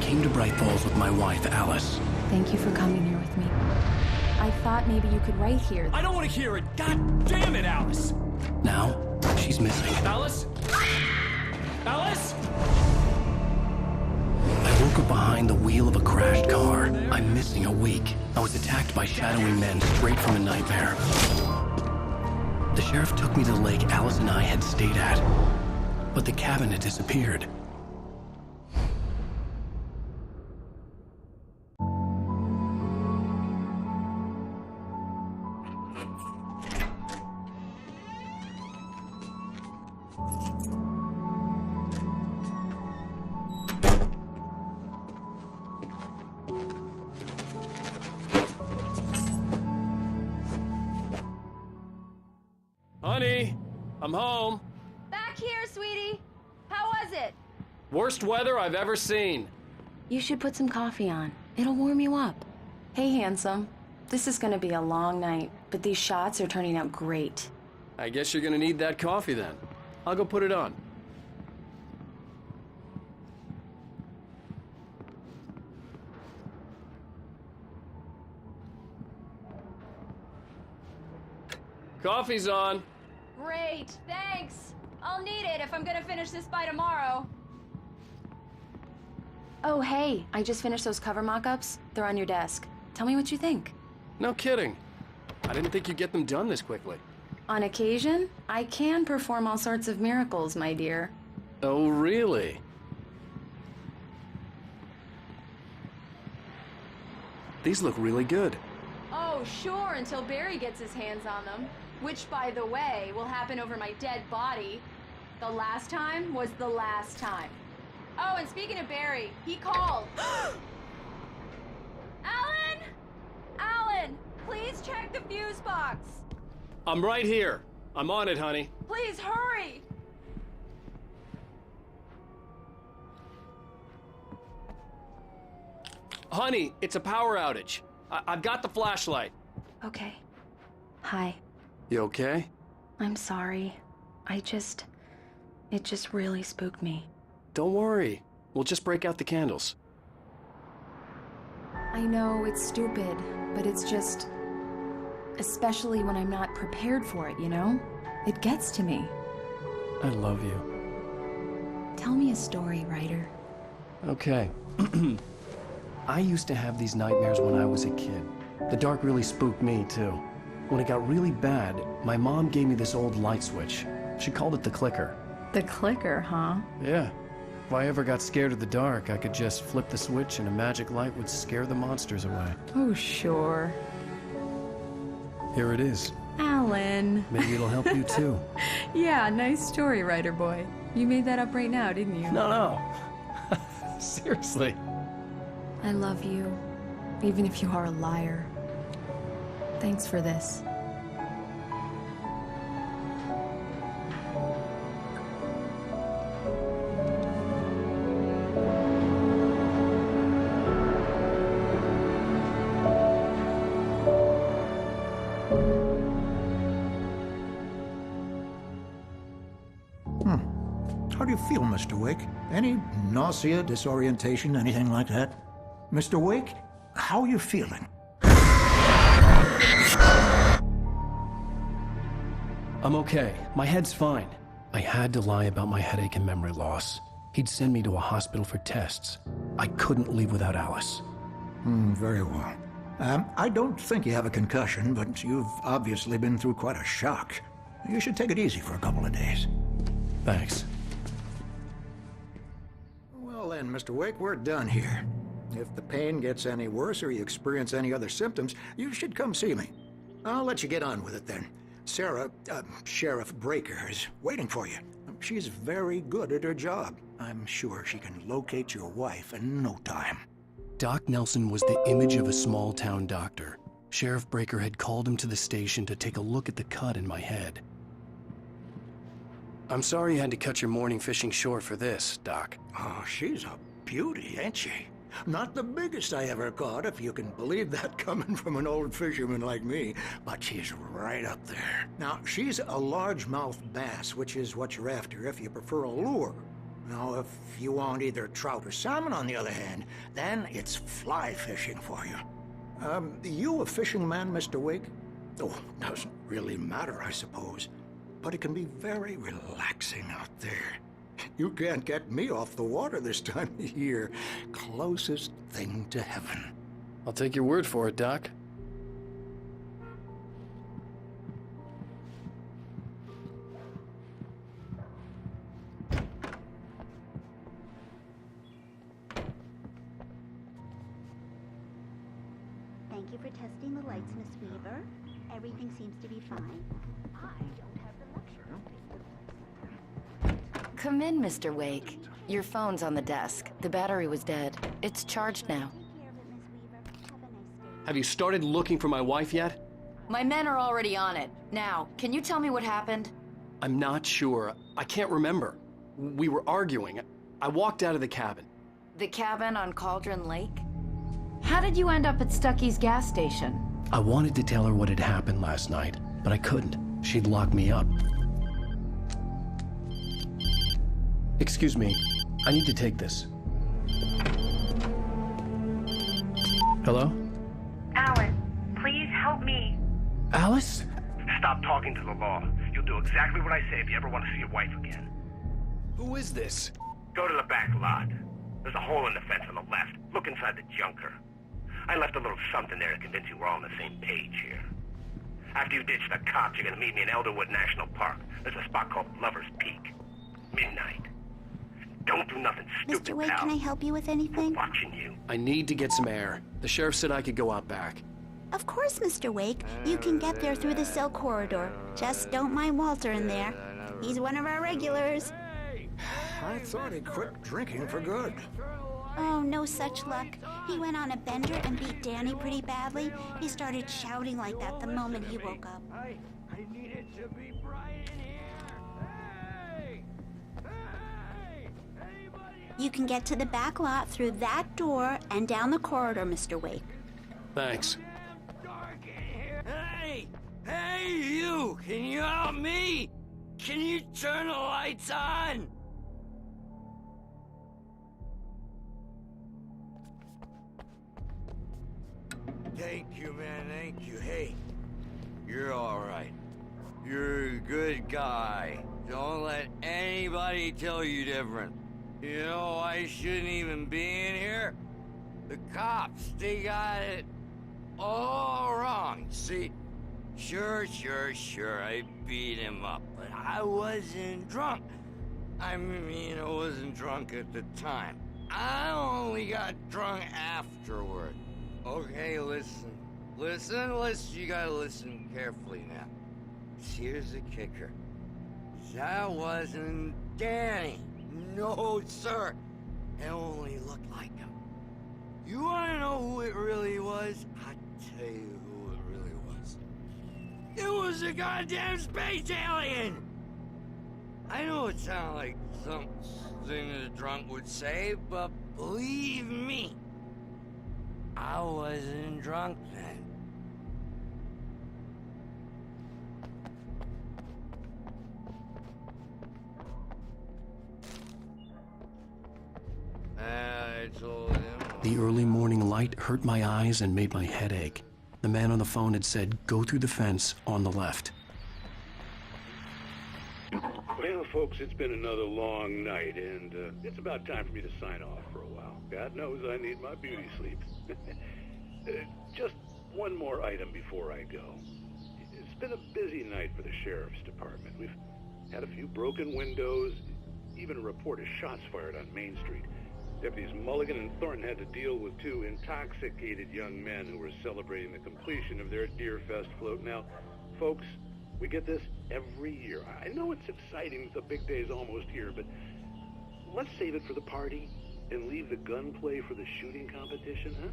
came to Bright Falls with my wife, Alice. Thank you for coming here with me. I thought maybe you could write here. I don't want to hear it! God damn it, Alice! Now, she's missing. Alice? Alice? I woke up behind the wheel of a crashed car. I'm missing a week. I was attacked by shadowy men straight from a nightmare. The sheriff took me to the lake Alice and I had stayed at, but the cabin had disappeared. Honey, I'm home. Back here, sweetie. How was it? Worst weather I've ever seen. You should put some coffee on. It'll warm you up. Hey, handsome. This is gonna be a long night, but these shots are turning out great. I guess you're gonna need that coffee then. I'll go put it on. Coffee's on. Great, thanks. I'll need it if I'm gonna finish this by tomorrow. Oh, hey, I just finished those cover mock-ups. They're on your desk. Tell me what you think. No kidding. I didn't think you'd get them done this quickly. On occasion, I can perform all sorts of miracles, my dear. Oh, really? These look really good. Oh, sure, until Barry gets his hands on them. Which, by the way, will happen over my dead body. The last time was the last time. Oh, and speaking of Barry, he called. Alan! Alan, please check the fuse box. I'm right here. I'm on it, honey. Please hurry. Honey, it's a power outage. I've got the flashlight. Okay. Hi. You okay? I'm sorry. It just really spooked me. Don't worry. We'll just break out the candles. I know it's stupid, but it's just... especially when I'm not prepared for it, you know? It gets to me. I love you. Tell me a story, writer. Okay. I used to have these nightmares when I was a kid. The dark really spooked me, too. When it got really bad, my mom gave me this old light switch. She called it the clicker. The clicker, huh? Yeah. If I ever got scared of the dark, I could just flip the switch and a magic light would scare the monsters away. Oh, sure. Here it is. Alan. Maybe it'll help you, too. Yeah, nice story, writer boy. You made that up right now, didn't you? No. Seriously. I love you, even if you are a liar. Thanks for this. How do you feel, Mr. Wake? Any nausea, disorientation, anything like that? Mr. Wake, how are you feeling? I'm okay. My head's fine. I had to lie about my headache and memory loss. He'd send me to a hospital for tests. I couldn't leave without Alice. Very well. I don't think you have a concussion, but you've obviously been through quite a shock. You should take it easy for a couple of days. Thanks. Well then, Mr. Wake, we're done here. If the pain gets any worse or you experience any other symptoms, you should come see me. I'll let you get on with it then. Sarah, Sheriff Breaker, is waiting for you. She's very good at her job. I'm sure she can locate your wife in no time. Doc Nelson was the image of a small-town doctor. Sheriff Breaker had called him to the station to take a look at the cut in my head. I'm sorry you had to cut your morning fishing short for this, Doc. Oh, she's a beauty, ain't she? Not the biggest I ever caught, if you can believe that coming from an old fisherman like me, but she's right up there. Now, she's a largemouth bass, which is what you're after if you prefer a lure. Now, if you want either trout or salmon, on the other hand, then it's fly fishing for you. You a fishing man, Mr. Wake? Oh, doesn't really matter, I suppose. But it can be very relaxing out there. You can't get me off the water this time of year. Closest thing to heaven. I'll take your word for it, Doc. Thank you for testing the lights, Miss Weaver. Everything seems to be fine. I don't have the luxury. Come in, Mr. Wake. Your phone's on the desk. The battery was dead. It's charged now. Take care of it, Miss Weaver. Have a nice day. Have you started looking for my wife yet? My men are already on it. Now, can you tell me what happened? I'm not sure. I can't remember. We were arguing. I walked out of the cabin. The cabin on Cauldron Lake? How did you end up at Stucky's gas station? I wanted to tell her what had happened last night, but I couldn't. She'd lock me up. Excuse me. I need to take this. Hello? Alan, please help me. Alice? Stop talking to the law. You'll do exactly what I say if you ever want to see your wife again. Who is this? Go to the back lot. There's a hole in the fence on the left. Look inside the junker. I left a little something there to convince you we're all on the same page here. After you ditch the cops, you're gonna meet me in Elderwood National Park. There's a spot called Lover's Peak. Midnight. Don't do nothing stupid, Mr. Wake, pal. can I help you with anything? We're watching you. I need to get some air. The sheriff said I could go out back. Of course, Mr. Wake. You can get there through the cell corridor. Just don't mind Walter in there. He's one of our regulars. I thought he quit drinking for good. Oh, no such luck. He went on a bender and beat Danny pretty badly. He started shouting like that the moment he woke up. I needed to be Brian here. Hey! Hey! Anybody? You can get to the back lot through that door and down the corridor, Mr. Wake. Thanks. Dark in here. Hey! Hey, you! Can you help me? Can you turn the lights on? Thank you, man, thank you. Hey, you're alright. You're a good guy. Don't let anybody tell you different. You know, I shouldn't even be in here. The cops, they got it all wrong. See, sure, I beat him up, but I wasn't drunk. I mean, I wasn't drunk at the time. I only got drunk afterward. Okay, listen. You gotta listen carefully now. Here's the kicker. That wasn't Danny. No, sir. It only looked like him. You wanna know who it really was? I'll tell you who it really was. It was a goddamn space alien! I know it sounds like something a drunk would say, but believe me, I wasn't drunk then. I told him. The early morning light hurt my eyes and made my head ache. The man on the phone had said, go through the fence on the left. Well, folks, it's been another long night, and it's about time for me to sign off for a while. God knows I need my beauty sleep. Just one more item before I go. It's been a busy night for the sheriff's department. We've had a few broken windows, even a report of shots fired on Main Street. Deputies Mulligan and Thornton had to deal with two intoxicated young men who were celebrating the completion of their Deer Fest float. Now, folks, we get this every year. I know it's exciting, the big day's almost here, but let's save it for the party and leave the gunplay for the shooting competition, huh?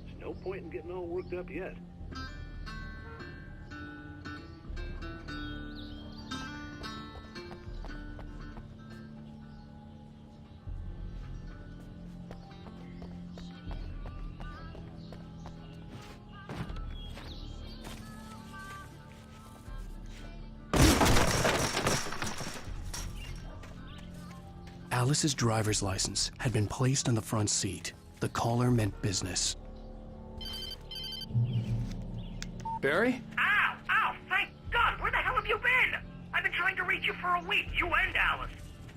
There's no point in getting all worked up yet. Alice's driver's license had been placed on the front seat. The caller meant business. Barry? Ow! Ow! Thank God! Where the hell have you been? I've been trying to reach you for a week, you and Alice.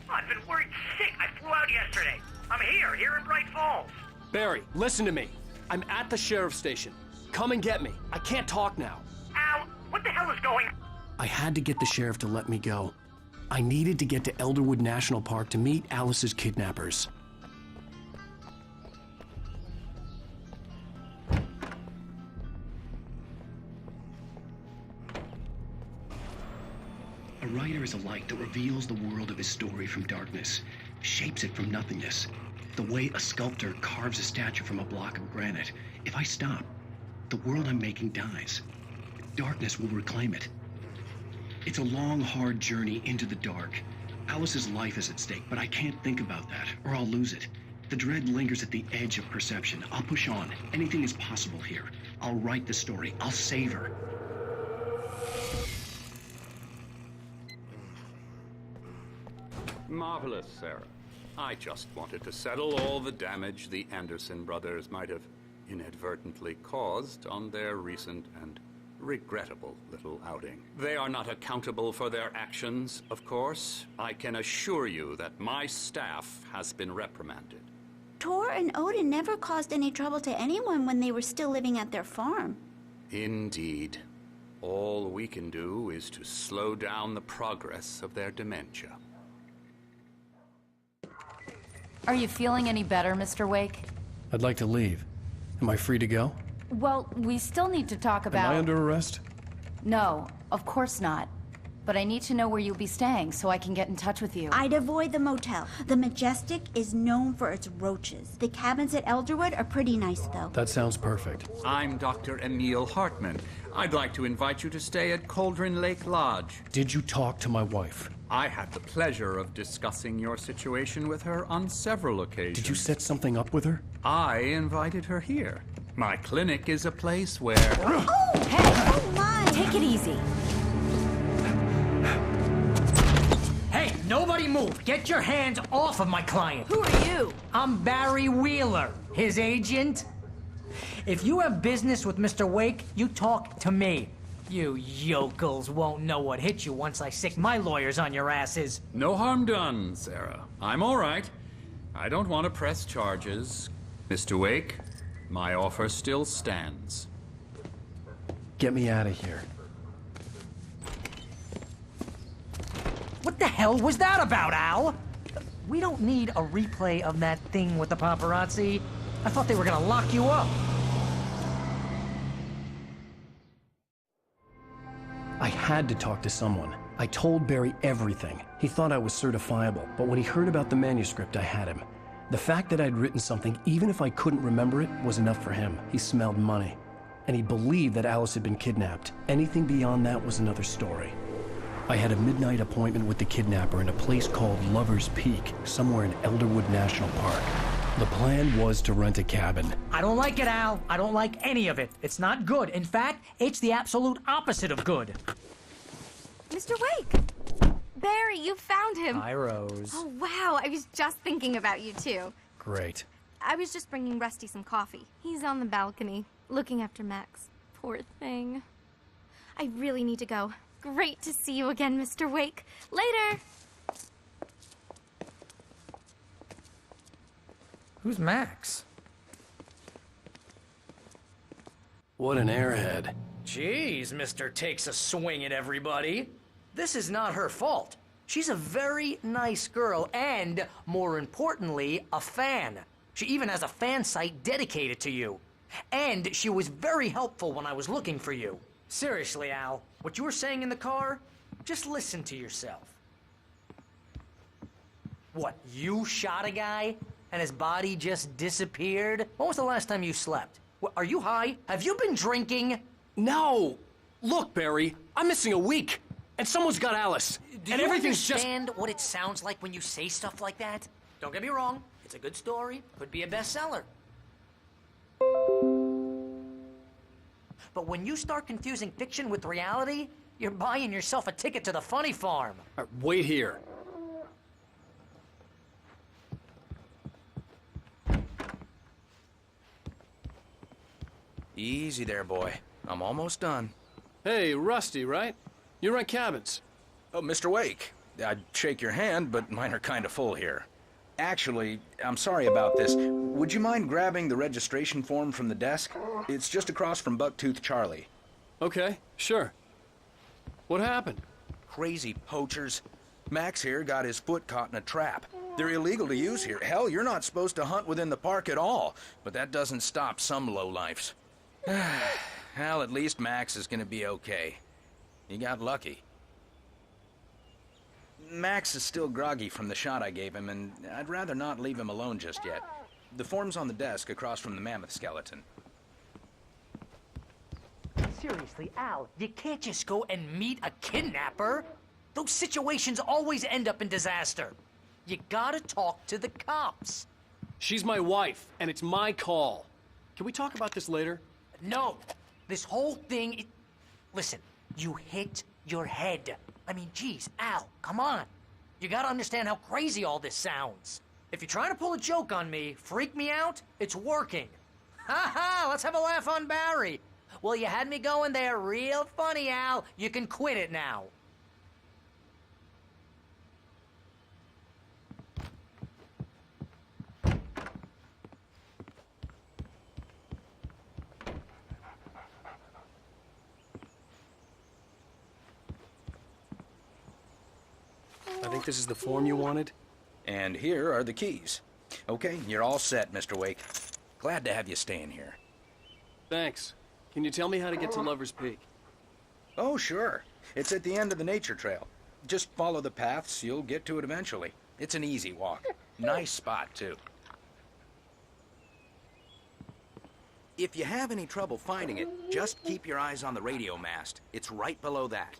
I've been worried sick. I flew out yesterday. I'm here in Bright Falls. Barry, listen to me. I'm at the sheriff's station. Come and get me. I can't talk now. Al, what the hell is going on? I had to get the sheriff to let me go. I needed to get to Elderwood National Park to meet Alice's kidnappers. A writer is a light that reveals the world of his story from darkness, shapes it from nothingness. The way a sculptor carves a statue from a block of granite. If I stop, the world I'm making dies. Darkness will reclaim it. It's a long, hard journey into the dark. Alice's life is at stake, but I can't think about that, or I'll lose it. The dread lingers at the edge of perception. I'll push on. Anything is possible here. I'll write the story. I'll save her. Marvelous, Sarah. I just wanted to settle all the damage the Anderson brothers might have inadvertently caused on their recent and regrettable little outing. They are not accountable for their actions, of course. I can assure you that my staff has been reprimanded. Tor and Odin never caused any trouble to anyone when they were still living at their farm. Indeed. All we can do is to slow down the progress of their dementia. Are you feeling any better, Mr. Wake? I'd like to leave. Am I free to go? Well, we still need to talk about... Am I under arrest? No, of course not. But I need to know where you'll be staying so I can get in touch with you. I'd avoid the motel. The Majestic is known for its roaches. The cabins at Elderwood are pretty nice, though. That sounds perfect. I'm Dr. Emil Hartman. I'd like to invite you to stay at Cauldron Lake Lodge. Did you talk to my wife? I had the pleasure of discussing your situation with her on several occasions. Did you set something up with her? I invited her here. My clinic is a place where... Oh! Hey! Oh, my! Take it easy. Hey, nobody move! Get your hands off of my client! Who are you? I'm Barry Wheeler, his agent. If you have business with Mr. Wake, you talk to me. You yokels won't know what hit you once I sick my lawyers on your asses. No harm done, Sarah. I'm all right. I don't want to press charges. Mr. Wake, my offer still stands. Get me out of here. What the hell was that about, Al? We don't need a replay of that thing with the paparazzi. I thought they were gonna lock you up. I had to talk to someone. I told Barry everything. He thought I was certifiable, but when he heard about the manuscript, I had him. The fact that I'd written something, even if I couldn't remember it, was enough for him. He smelled money. And he believed that Alice had been kidnapped. Anything beyond that was another story. I had a midnight appointment with the kidnapper in a place called Lover's Peak, somewhere in Elderwood National Park. The plan was to rent a cabin. I don't like it, Al. I don't like any of it. It's not good. In fact, it's the absolute opposite of good. Mr. Wake! Barry, you found him. Hi, Rose. Oh, wow. I was just thinking about you, too. Great. I was just bringing Rusty some coffee. He's on the balcony, looking after Max. Poor thing. I really need to go. Great to see you again, Mr. Wake. Later! Who's Max? What an airhead. Jeez, Mr. Takes a swing at everybody. This is not her fault. She's a very nice girl and, more importantly, a fan. She even has a fan site dedicated to you. And she was very helpful when I was looking for you. Seriously, Al, what you were saying in the car, just listen to yourself. What, you shot a guy and his body just disappeared? When was the last time you slept? What, are you high? Have you been drinking? No! Look, Barry, I'm missing a week, and someo's got Alice. Do and you everything's understand what it sounds like when you say stuff like that? Don't get me wrong, it's a good story, could be a bestseller. But when you start confusing fiction with reality, you're buying yourself a ticket to the funny farm. Wait here. Easy there, boy. I'm almost done. Hey, Rusty, right? You rent cabins. Oh, Mr. Wake. I'd shake your hand, but mine are kind of full here. Actually, I'm sorry about this. Would you mind grabbing the registration form from the desk? It's just across from Bucktooth Charlie. Okay, sure. What happened? Crazy poachers. Max here got his foot caught in a trap. They're illegal to use here. Hell, you're not supposed to hunt within the park at all. But that doesn't stop some lowlifes. Well, at least Max is gonna be okay. He got lucky. Max is still groggy from the shot I gave him, and I'd rather not leave him alone just yet. The form's on the desk across from the mammoth skeleton. Seriously, Al, you can't just go and meet a kidnapper. Those situations always end up in disaster. You gotta talk to the cops. She's my wife, and it's my call. Can we talk about this later? No. This whole thing... Listen, you hit your head. I mean, geez, Al, come on. You gotta understand how crazy all this sounds. If you're trying to pull a joke on me, freak me out, it's working. Ha ha, let's have a laugh on Barry. Well, you had me going there real funny, Al. You can quit it now. I think this is the form you wanted. And here are the keys. Okay, you're all set, Mr. Wake. Glad to have you staying here. Thanks. Can you tell me how to get to Lover's Peak? Oh, sure. It's at the end of the nature trail. Just follow the paths, you'll get to it eventually. It's an easy walk. Nice spot, too. If you have any trouble finding it, just keep your eyes on the radio mast. It's right below that.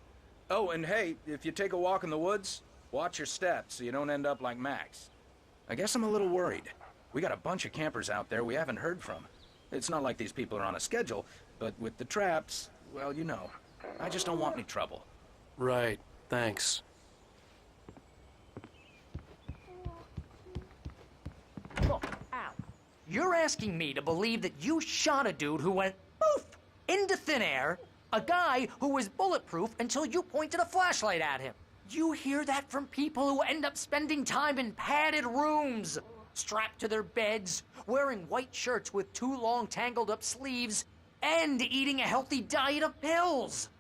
Oh, and hey, if you take a walk in the woods, watch your steps so you don't end up like Max. I guess I'm a little worried. We got a bunch of campers out there we haven't heard from. It's not like these people are on a schedule, but with the traps, well, you know. I just don't want any trouble. Right. Thanks. Look, Al, you're asking me to believe that you shot a dude who went poof into thin air, a guy who was bulletproof until you pointed a flashlight at him. You hear that from people who end up spending time in padded rooms, strapped to their beds, wearing white shirts with too long tangled up sleeves, and eating a healthy diet of pills.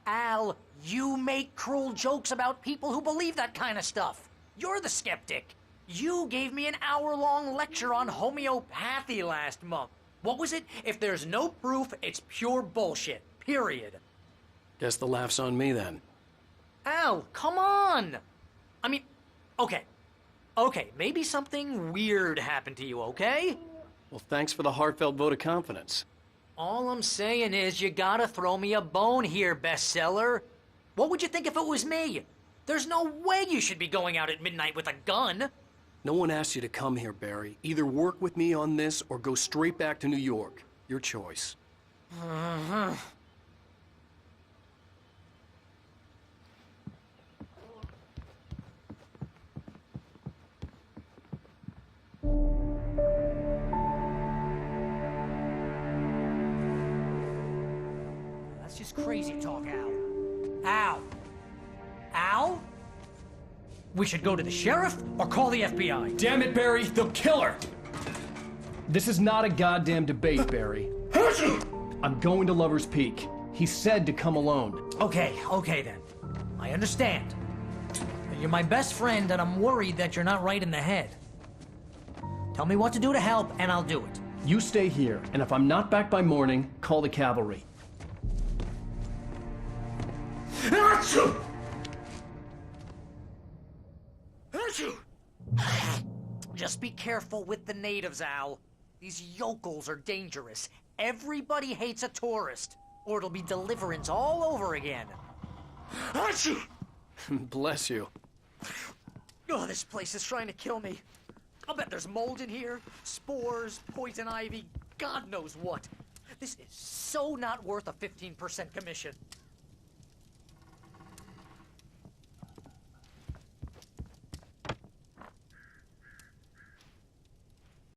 Al, you make cruel jokes about people who believe that kind of stuff. You're the skeptic. You gave me an hour-long lecture on homeopathy last month. What was it? If there's no proof, it's pure bullshit. Period. Guess the laugh's on me then. Al, come on! I mean, okay. Okay, maybe something weird happened to you, okay? Well, thanks for the heartfelt vote of confidence. All I'm saying is you gotta throw me a bone here, bestseller. What would you think if it was me? There's no way you should be going out at midnight with a gun. No one asked you to come here, Barry. Either work with me on this or go straight back to New York. Your choice. Uh-huh. That's just crazy talk, Al. Al? Al? We should go to the sheriff or call the FBI. Damn it, Barry, they'll kill her! This is not a goddamn debate, Barry. I'm going to Lover's Peak. He said to come alone. Okay then. I understand. You're my best friend and I'm worried that you're not right in the head. Tell me what to do to help and I'll do it. You stay here, and if I'm not back by morning, call the cavalry. Just be careful with the natives, Al. These yokels are dangerous. Everybody hates a tourist, or it'll be Deliverance all over again. Bless you. Oh, this place is trying to kill me. I'll bet there's mold in here, spores, poison ivy, God knows what. This is so not worth a 15% commission.